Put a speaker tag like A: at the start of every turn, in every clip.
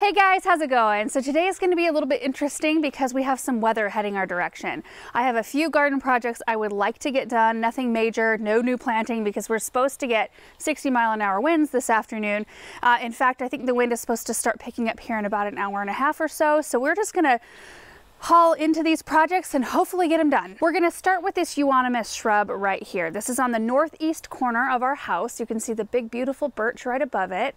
A: Hey guys, how's it going? So today is going to be a little bit interesting because we have some weather heading our direction. I have a few garden projects I would like to get done, nothing major, no new planting because we're supposed to get 60-mile-an-hour winds this afternoon. In fact, I think the wind is supposed to start picking up here in about an hour and a half or so. So we're just going to haul into these projects and hopefully get them done. We're going to start with this Euonymus shrub right here. This is on the northeast corner of our house. You can see the big beautiful birch right above it.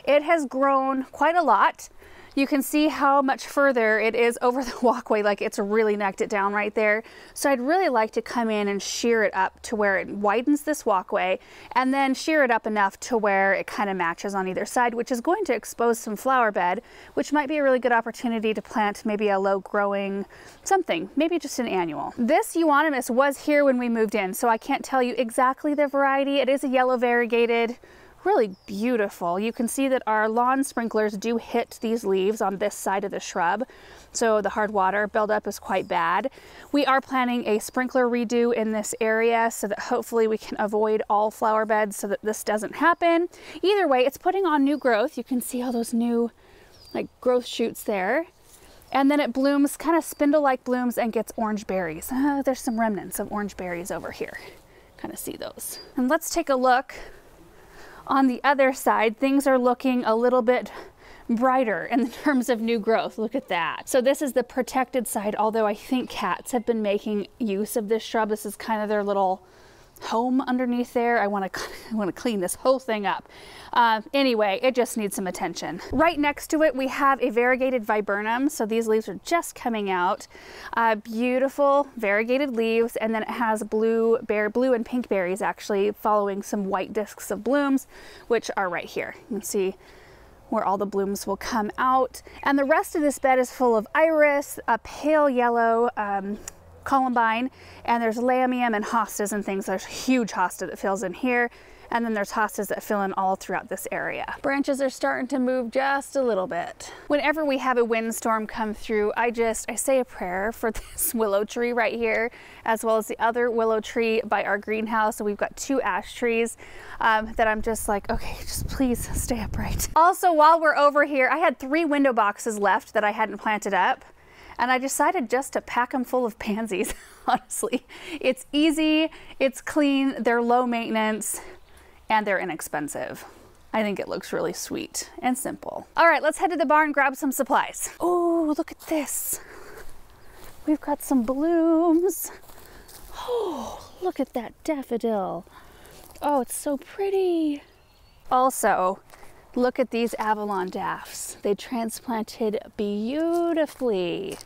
A: It has grown quite a lot. You can see how much further it is over the walkway, like it's really necked it down right there. So I'd really like to come in and shear it up to where it widens this walkway and then shear it up enough to where it kind of matches on either side, which is going to expose some flower bed, which might be a really good opportunity to plant maybe a low growing something, maybe just an annual. This Euonymus was here when we moved in, so I can't tell you exactly the variety. It is a yellow variegated. Really beautiful. You can see that our lawn sprinklers do hit these leaves on this side of the shrub, so the hard water buildup is quite bad. We are planning a sprinkler redo in this area so that hopefully we can avoid all flower beds so that this doesn't happen. Either way, it's putting on new growth. You can see all those new growth shoots there. And then it blooms, kind of spindle-like blooms, and gets orange berries. There's some remnants of orange berries over here. Kind of see those. And let's take a look. On the other side, things are looking a little bit brighter in terms of new growth. Look at that. So this is the protected side, although I think cats have been making use of this shrub. This is kind of their little home underneath there. I want to clean this whole thing up. Anyway, it just needs some attention. Right next to it, we have a variegated viburnum. So these leaves are just coming out. Beautiful variegated leaves, and then it has blue and pink berries actually following some white discs of blooms, which are right here. You can see where all the blooms will come out. And the rest of this bed is full of iris, a pale yellow, columbine, and there's lamium and hostas and things. There's a huge hosta that fills in here, and then there's hostas that fill in all throughout this area. Branches are starting to move just a little bit. Whenever we have a windstorm come through, I say a prayer for this willow tree right here, as well as the other willow tree by our greenhouse. So we've got two ash trees that I'm just like, okay, just please stay upright. Also, while we're over here, I had 3 window boxes left that I hadn't planted up. And I decided just to pack them full of pansies, honestly. It's easy, it's clean, they're low maintenance, and they're inexpensive. I think it looks really sweet and simple. All right, let's head to the barn and grab some supplies. Oh, look at this. We've got some blooms. Oh, look at that daffodil. Oh, it's so pretty. Also, look at these Avalon daffs. They transplanted beautifully.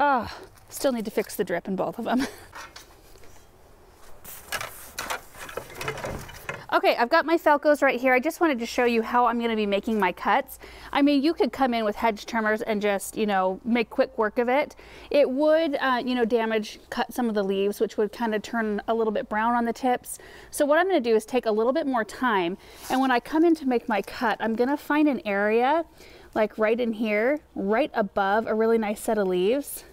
A: Oh, still need to fix the drip in both of them. Okay, I've got my Felcos right here. I just wanted to show you how I'm going to be making my cuts. I mean, you could come in with hedge trimmers and just, make quick work of it. It would, cut some of the leaves, which would kind of turn a little bit brown on the tips. So what I'm going to do is take a little bit more time. And when I come in to make my cut, I'm going to find an area like right in here, right above a really nice set of leaves.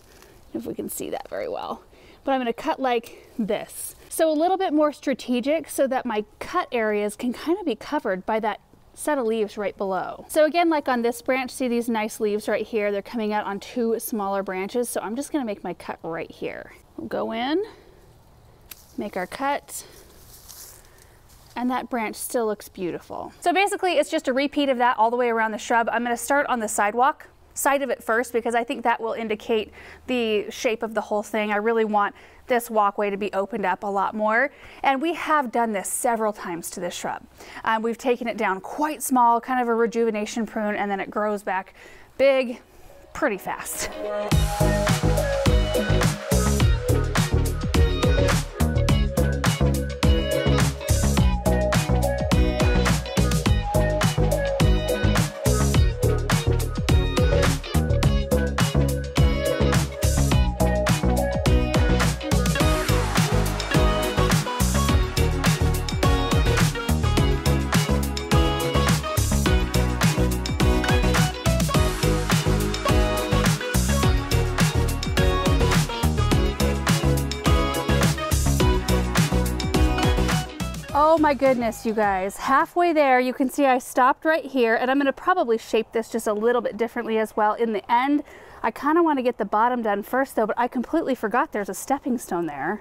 A: If we can see that very well. But I'm going to cut like this. So a little bit more strategic so that my cut areas can kind of be covered by that set of leaves right below. So again, like on this branch, see these nice leaves right here? They're coming out on 2 smaller branches. So I'm just going to make my cut right here. We'll go in, make our cut, and that branch still looks beautiful. So basically it's just a repeat of that all the way around the shrub. I'm going to start on the sidewalk side of it first because I think that will indicate the shape of the whole thing. I really want this walkway to be opened up a lot more, and we have done this several times to this shrub. We've taken it down quite small, kind of a rejuvenation prune, and then it grows back big pretty fast. my goodness, you guys. Halfway there, you can see I stopped right here, and I'm gonna probably shape this just a little bit differently as well in the end. I kind of want to get the bottom done first though, but I completely forgot there's a stepping stone there.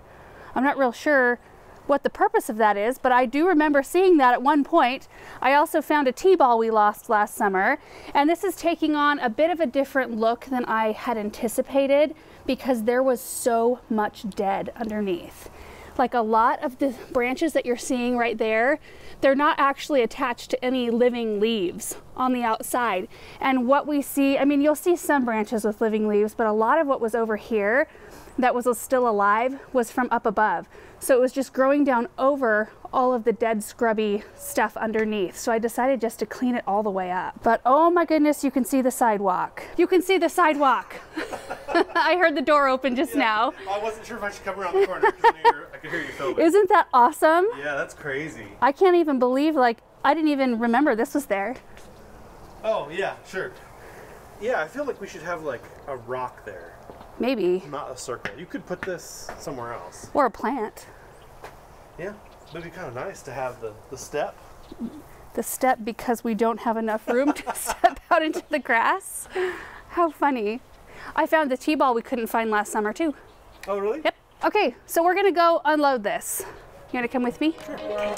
A: I'm not real sure what the purpose of that is, but I do remember seeing that at one point. I also found a T-ball we lost last summer, and this is taking on a bit of a different look than I had anticipated because there was so much dead underneath. Like a lot of the branches that you're seeing right there, they're not actually attached to any living leaves on the outside. And what we see, I mean, you'll see some branches with living leaves, but a lot of what was over here that was still alive was from up above. So it was just growing down over all of the dead scrubby stuff underneath. So I decided just to clean it all the way up. But oh my goodness, you can see the sidewalk. You can see the sidewalk. I heard the door open just now.
B: I wasn't sure if I should come around the corner because I could hear you filming.
A: Isn't that awesome?
B: Yeah, that's crazy.
A: I can't even believe, like, I didn't even remember this was there.
B: Oh, yeah, sure. Yeah, I feel like we should have like a rock there.
A: Maybe.
B: Not a circle. You could put this somewhere else.
A: Or a plant.
B: Yeah, it'd be kind of nice to have the step.
A: The step because we don't have enough room to step out into the grass. How funny. I found the T-ball we couldn't find last summer too.
B: Oh, really?
A: Yep. Okay, so we're gonna go unload this. You gonna come with me?
B: Sure.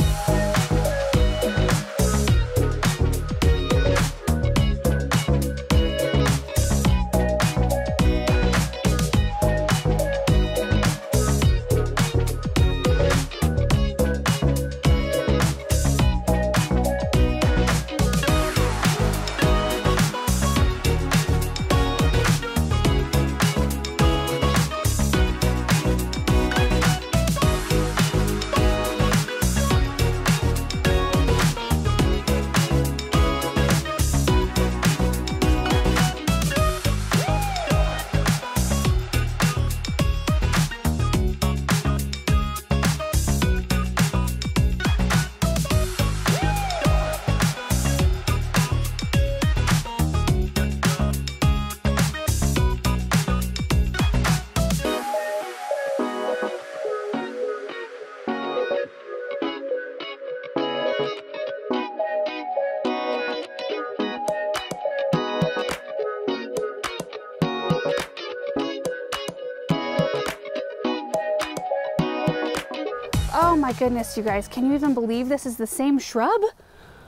A: Oh my goodness, you guys, can you even believe this is the same shrub?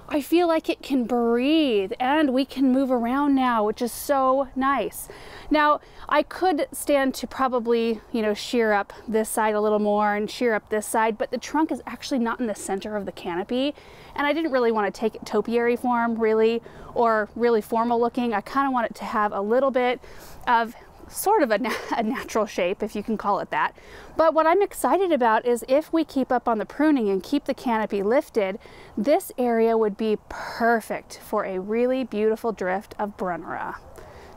A: I feel like it can breathe and we can move around now, which is so nice. Now, I could stand to probably, you know, shear up this side a little more and shear up this side, but the trunk is actually not in the center of the canopy. And I didn't really want to take it topiary form, really, or really formal looking. I kind of want it to have a little bit of sort of a natural shape, if you can call it that. But what I'm excited about is if we keep up on the pruning and keep the canopy lifted, this area would be perfect for a really beautiful drift of Brunnera.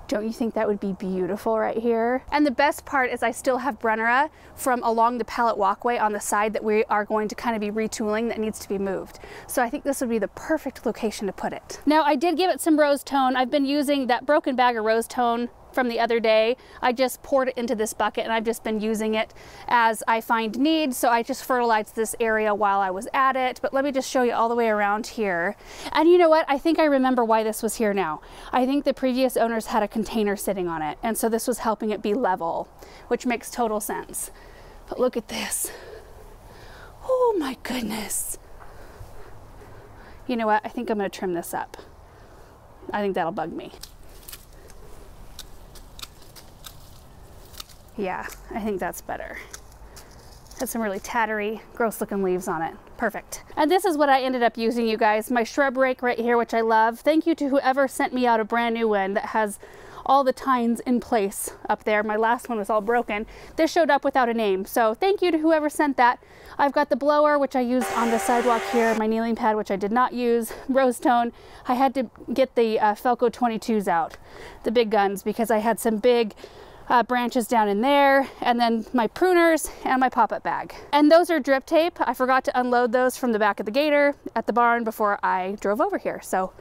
A: Don't you think that would be beautiful right here? And the best part is I still have Brunnera from along the pallet walkway on the side that we are going to kind of be retooling that needs to be moved. So I think this would be the perfect location to put it. Now, I did give it some rose tone. I've been using that broken bag of rose tone from the other day. I just poured it into this bucket and I've just been using it as I find need. So I just fertilized this area while I was at it. But let me just show you all the way around here. And you know what? I think I remember why this was here now. I think the previous owners had a container sitting on it. And so this was helping it be level, which makes total sense. But look at this. Oh my goodness. You know what? I think I'm going to trim this up. I think that'll bug me. Yeah, I think that's better. Has some really tattery, gross looking leaves on it. Perfect. And this is what I ended up using, you guys. My shrub rake right here, which I love. Thank you to whoever sent me out a brand new one that has all the tines in place up there. My last one was all broken. This showed up without a name. So thank you to whoever sent that. I've got the blower, which I used on the sidewalk here, my kneeling pad, which I did not use, rose tone. I had to get the Felco 22s out, the big guns, because I had some big branches down in there, and then my pruners and my pop-up bag. And those are drip tape. I forgot to unload those from the back of the gator at the barn before I drove over here. So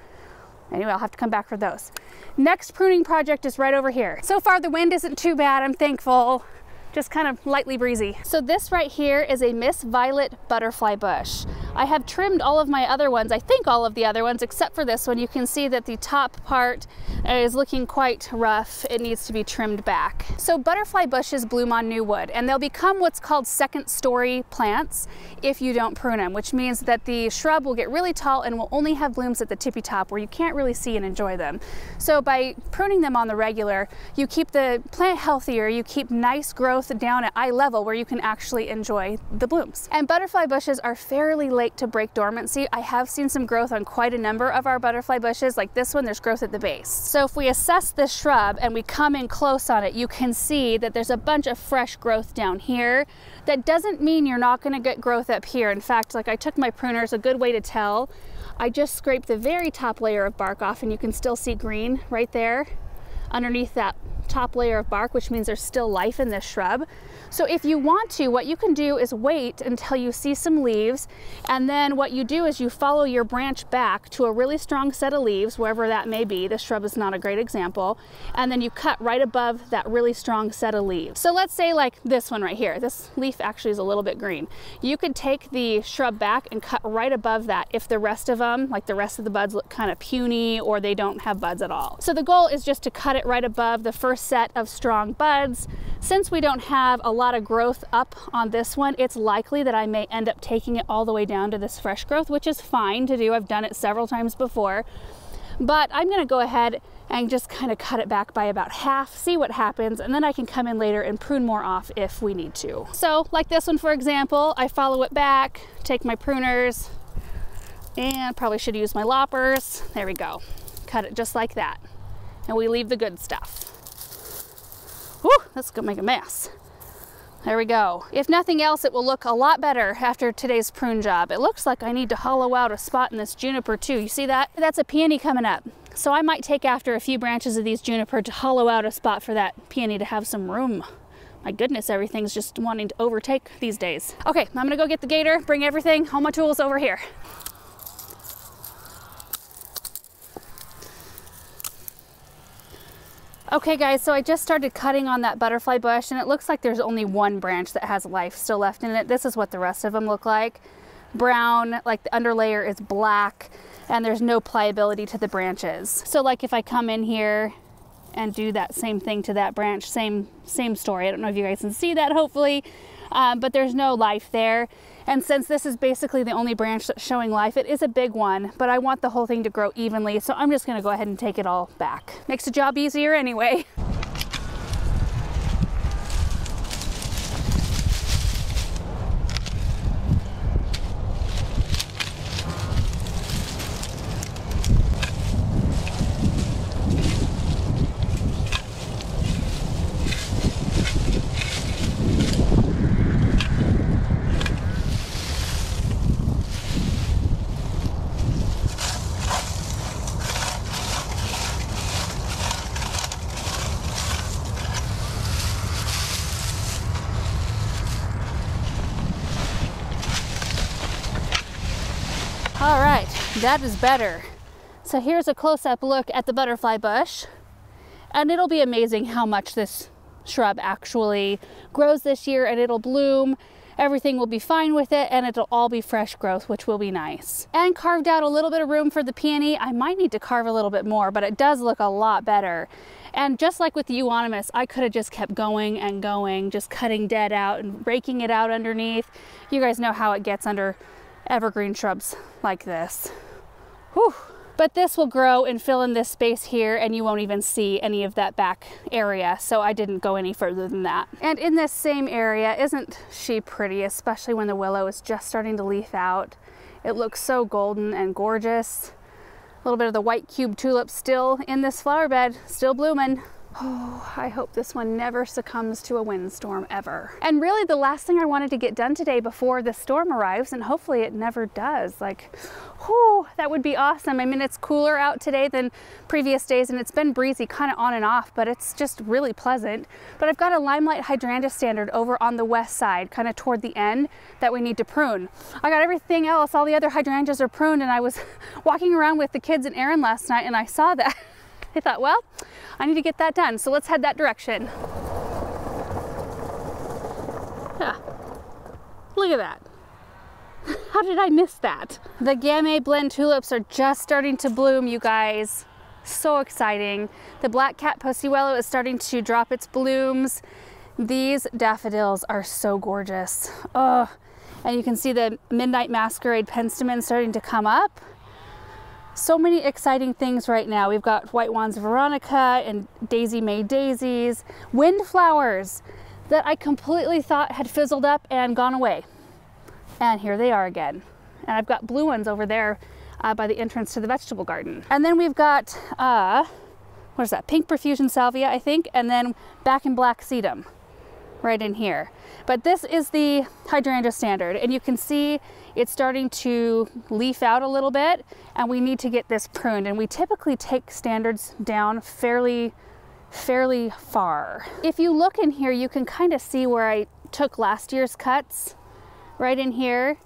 A: anyway, I'll have to come back for those. Next pruning project is right over here. So far the wind isn't too bad, I'm thankful. just kind of lightly breezy. So this right here is a Miss Violet butterfly bush. I have trimmed all of my other ones, I think all of the other ones, except for this one. You can see that the top part is looking quite rough. It needs to be trimmed back. So butterfly bushes bloom on new wood, and they'll become what's called second story plants if you don't prune them, which means that the shrub will get really tall and will only have blooms at the tippy top where you can't really see and enjoy them. So by pruning them on the regular, you keep the plant healthier, you keep nice growth down at eye level where you can actually enjoy the blooms. And butterfly bushes are fairly late to break dormancy. I have seen some growth on quite a number of our butterfly bushes. Like this one, there's growth at the base. So if we assess this shrub and we come in close on it, you can see that there's a bunch of fresh growth down here. That doesn't mean you're not going to get growth up here. In fact, like I took my pruners, a good way to tell, I just scraped the very top layer of bark off and you can still see green right there underneath that top layer of bark, which means there's still life in this shrub. So if you want to, what you can do is wait until you see some leaves, and then what you do is you follow your branch back to a really strong set of leaves, wherever that may be. This shrub is not a great example. And then you cut right above that really strong set of leaves. So let's say like this one right here. This leaf actually is a little bit green. You could take the shrub back and cut right above that if the rest of them, like the rest of the buds, look kind of puny or they don't have buds at all. So the goal is just to cut it right above the first set of strong buds. Since we don't have a lot of growth up on this one, it's likely that I may end up taking it all the way down to this fresh growth, which is fine to do. I've done it several times before, but I'm going to go ahead and just kind of cut it back by about half, see what happens, and then I can come in later and prune more off if we need to. So like this one, for example, I follow it back, take my pruners, and probably should use my loppers. There we go. Cut it just like that. And we leave the good stuff. Whew, that's gonna make a mess. There we go. If nothing else, it will look a lot better after today's prune job. It looks like I need to hollow out a spot in this juniper too. You see that? That's a peony coming up. So I might take after a few branches of these juniper to hollow out a spot for that peony to have some room. My goodness, everything's just wanting to overtake these days. Okay, I'm gonna go get the gator, bring everything, all my tools over here. Okay guys, so I just started cutting on that butterfly bush and it looks like there's only one branch that has life still left in it. This is what the rest of them look like. Brown, like the underlayer is black, and there's no pliability to the branches. So like if I come in here and do that same thing to that branch, same story. I don't know if you guys can see that, hopefully, but there's no life there. And since this is basically the only branch that's showing life, it is a big one, but I want the whole thing to grow evenly, so I'm just gonna go ahead and take it all back. Makes the job easier anyway. All right, that is better. So here's a close-up look at the butterfly bush, and it'll be amazing how much this shrub actually grows this year, and it'll bloom. Everything will be fine with it, and it'll all be fresh growth, which will be nice. And carved out a little bit of room for the peony. I might need to carve a little bit more, but it does look a lot better. And just like with the Euonymus, I could have just kept going and going, just cutting dead out and raking it out underneath. You guys know how it gets under evergreen shrubs like this. Whew. But this will grow and fill in this space here, and you won't even see any of that back area, so I didn't go any further than that. And in this same area, isn't she pretty, especially when the willow is just starting to leaf out? It looks so golden and gorgeous. A little bit of the white cube tulip still in this flower bed, still blooming. Oh, I hope this one never succumbs to a windstorm ever. And really the last thing I wanted to get done today before the storm arrives, and hopefully it never does. Like, whew, that would be awesome. I mean, it's cooler out today than previous days, and it's been breezy kind of on and off, but it's just really pleasant. But I've got a Limelight Hydrangea Standard over on the west side, kind of toward the end, that we need to prune. I got everything else, all the other hydrangeas are pruned, and I was walking around with the kids and Aaron last night, and I saw that. I thought, well, I need to get that done, so let's head that direction. Look at that. How did I miss that? The Gamay blend tulips are just starting to bloom, you guys. So exciting. The black cat postillo is starting to drop its blooms. These daffodils are so gorgeous. Oh, and you can see the Midnight Masquerade penstemon starting to come up. So many exciting things right now. We've got White Wands Veronica and Daisy May daisies, windflowers that I completely thought had fizzled up and gone away. And here they are again. And I've got blue ones over there by the entrance to the vegetable garden. And then we've got, what is that? Pink Profusion Salvia, I think, and then Back in Black Sedum right in here. But this is the Hydrangea Standard, and you can see it's starting to leaf out a little bit, and we need to get this pruned. And we typically take standards down fairly far. If you look in here, you can kind of see where I took last year's cuts right in here.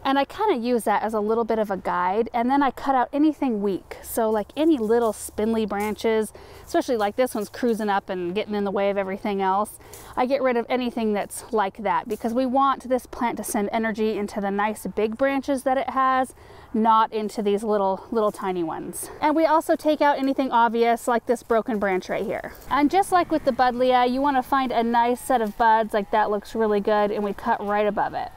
A: And I kind of use that as a little bit of a guide, and then I cut out anything weak. So like any little spindly branches, especially like this one's cruising up and getting in the way of everything else, I get rid of anything that's like that, because we want this plant to send energy into the nice big branches that it has, not into these little tiny ones. And we also take out anything obvious like this broken branch right here. And just like with the Buddleia, you want to find a nice set of buds, like that looks really good, and we cut right above it.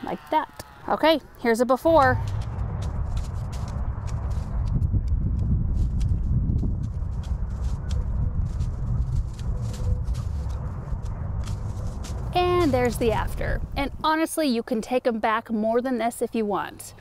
A: Like that. Okay, here's a before. And there's the after. And honestly, you can take them back more than this if you want,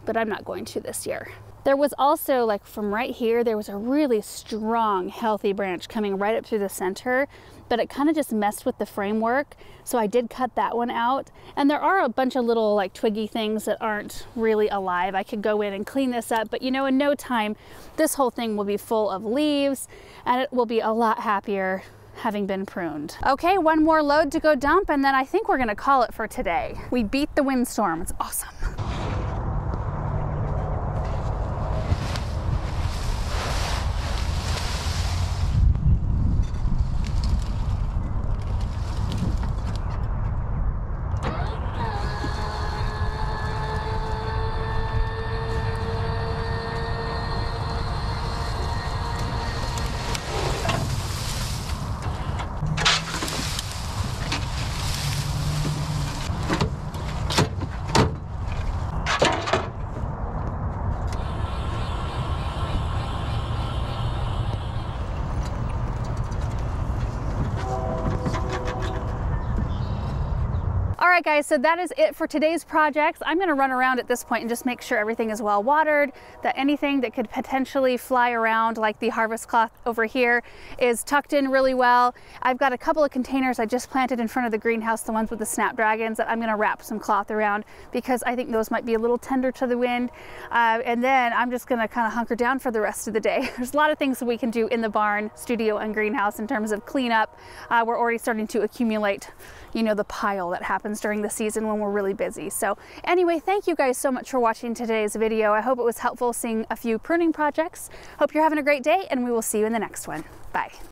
A: but I'm not going to this year. There was also, like from right here, there was a really strong, healthy branch coming right up through the center, but it kind of just messed with the framework. So I did cut that one out. And there are a bunch of little like twiggy things that aren't really alive. I could go in and clean this up, but you know, in no time, this whole thing will be full of leaves and it will be a lot happier having been pruned. Okay, one more load to go dump, and then I think we're gonna call it for today. We beat the windstorm, it's awesome. All right guys, so that is it for today's projects. I'm gonna run around at this point and just make sure everything is well watered, that anything that could potentially fly around, like the harvest cloth over here, is tucked in really well. I've got a couple of containers I just planted in front of the greenhouse, the ones with the snapdragons, that I'm gonna wrap some cloth around because I think those might be a little tender to the wind. And then I'm just gonna kind of hunker down for the rest of the day. There's a lot of things that we can do in the barn, studio, and greenhouse in terms of cleanup. We're already starting to accumulate, you know, the pile that happens during the season when we're really busy. So anyway, thank you guys so much for watching today's video. I hope it was helpful seeing a few pruning projects. Hope you're having a great day, and we will see you in the next one. Bye.